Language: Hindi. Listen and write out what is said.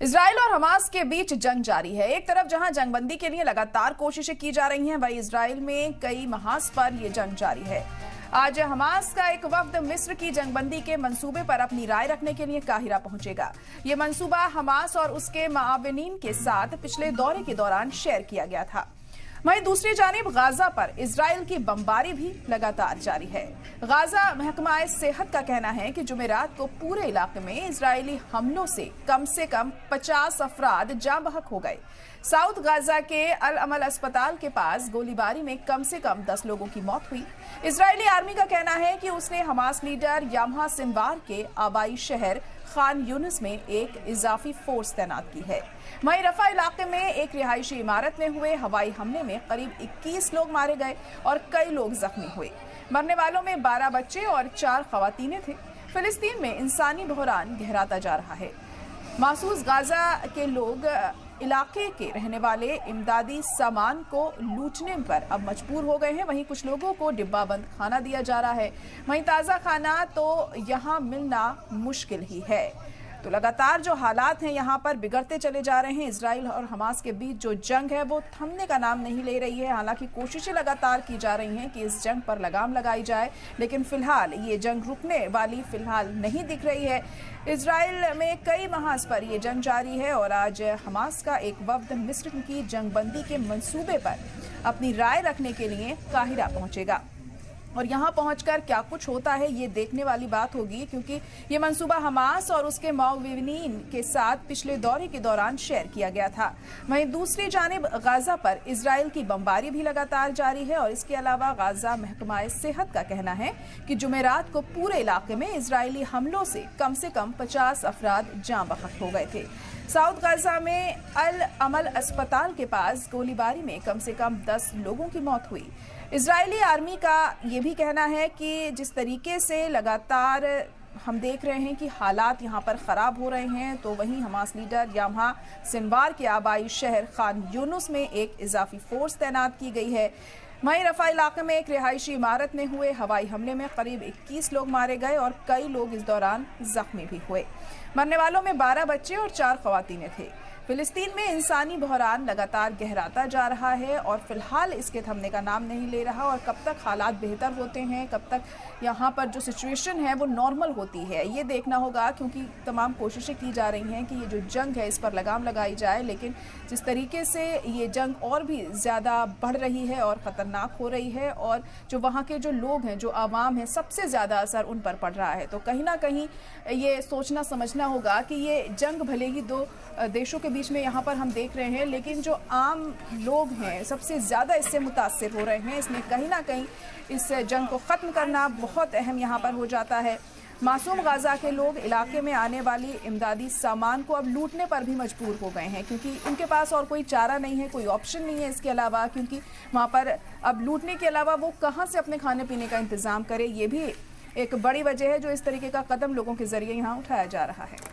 इजराइल और हमास के बीच जंग जारी है। एक तरफ जहां जंगबंदी के लिए लगातार कोशिशें की जा रही हैं, वहीं इजराइल में कई महाज पर यह जंग जारी है। आज हमास का एक वफ्द मिस्र की जंगबंदी के मंसूबे पर अपनी राय रखने के लिए काहिरा पहुंचेगा। ये मंसूबा हमास और उसके मुआविनीन के साथ पिछले दौरे के दौरान शेयर किया गया था। वहीं दूसरी जानिब गाजा पर इजराइल की बमबारी भी लगातार जारी है। गाजा महकमा सेहत का कहना है कि जुमेरात को पूरे इलाके में इजरायली हमलों से कम 50 अफराद जाँ बहक हो गए। साउथ गाजा के अल अमल अस्पताल के पास गोलीबारी में कम से कम 10 लोगों की मौत हुई। इजरायली आर्मी का कहना है कि उसने हमास लीडर याम्हा सिनवार के आबाई शहर खान यूनिस में एक इजाफी फोर्स तैनात की है। वहीं रफा इलाके में एक रिहायशी इमारत में हुए हवाई हमले में करीब 21 लोग मारे गए और कई लोग जख्मी हुए। मरने वालों में 12 बच्चे और 4 खवातीनें थे। फिलिस्तीन में इंसानी बहरान गहराता जा रहा है। मासूस गाजा के लोग इलाके के रहने वाले इमदादी सामान को लूटने पर अब मजबूर हो गए हैं। वहीं कुछ लोगों को डिब्बाबंद खाना दिया जा रहा है। वहीं ताज़ा खाना तो यहाँ मिलना मुश्किल ही है। तो लगातार जो हालात हैं यहाँ पर बिगड़ते चले जा रहे हैं। इजराइल और हमास के बीच जो जंग है वो थमने का नाम नहीं ले रही है। हालांकि कोशिशें लगातार की जा रही हैं कि इस जंग पर लगाम लगाई जाए, लेकिन फिलहाल ये जंग रुकने वाली फिलहाल नहीं दिख रही है। इजराइल में कई महाज पर ये जंग जारी है और आज हमास का एक वफ्द मिस्र की जंगबंदी के मंसूबे पर अपनी राय रखने के लिए काहिरा पहुंचेगा। और यहाँ पहुंचकर क्या कुछ होता है ये देखने वाली बात होगी, क्योंकि ये मंसूबा हमास और उसके मुआविनीन के साथ पिछले दौरे के दौरान शेयर किया गया था। वहीं दूसरी जानिब गाजा पर इजराइल की बमबारी भी लगातार जारी है और इसके अलावा गाजा महकमा सेहत का कहना है कि जुमेरात को पूरे इलाके में इजरायली हमलों से कम 50 अफराद जाँ बहक हो गए थे। साउथ गाजा में अल अमल अस्पताल के पास गोलीबारी में कम से कम 10 लोगों की मौत हुई। इजरायली आर्मी का ये भी कहना है कि जिस तरीके से लगातार हम देख रहे हैं कि हालात यहाँ पर ख़राब हो रहे हैं, तो वहीं हमास लीडर याम्हा सिनवार के आबाई शहर खान यूनुस में एक इजाफी फोर्स तैनात की गई है। वहीं रफा इलाके में एक रिहायशी इमारत में हुए हवाई हमले में करीब 21 लोग मारे गए और कई लोग इस दौरान जख्मी भी हुए। मरने वालों में 12 बच्चे और 4 खवातीनें थे। फिलिस्तीन में इंसानी बहरान लगातार गहराता जा रहा है और फिलहाल इसके थमने का नाम नहीं ले रहा। और कब तक हालात बेहतर होते हैं, कब तक यहाँ पर जो सिचुएशन है वो नॉर्मल होती है, ये देखना होगा, क्योंकि तमाम कोशिशें की जा रही हैं कि ये जो जंग है इस पर लगाम लगाई जाए। लेकिन जिस तरीके से ये जंग और भी ज़्यादा बढ़ रही है और ख़तरनाक हो रही है और जो वहाँ के जो लोग हैं, जो आवाम है, सबसे ज़्यादा असर उन पर पड़ रहा है। तो कहीं ना कहीं ये सोचना समझना होगा कि ये जंग भले ही दो देशों के बीच में यहाँ पर हम देख रहे हैं, लेकिन जो आम लोग हैं सबसे ज़्यादा इससे मुतासिर हो रहे हैं। इसमें कहीं ना कहीं इस जंग को ख़त्म करना बहुत अहम यहाँ पर हो जाता है। मासूम गाजा के लोग इलाके में आने वाली इमदादी सामान को अब लूटने पर भी मजबूर हो गए हैं, क्योंकि उनके पास और कोई चारा नहीं है, कोई ऑप्शन नहीं है इसके अलावा, क्योंकि वहाँ पर अब लूटने के अलावा वो कहाँ से अपने खाने पीने का इंतज़ाम करे। ये भी एक बड़ी वजह है जो इस तरीके का कदम लोगों के ज़रिए यहाँ उठाया जा रहा है।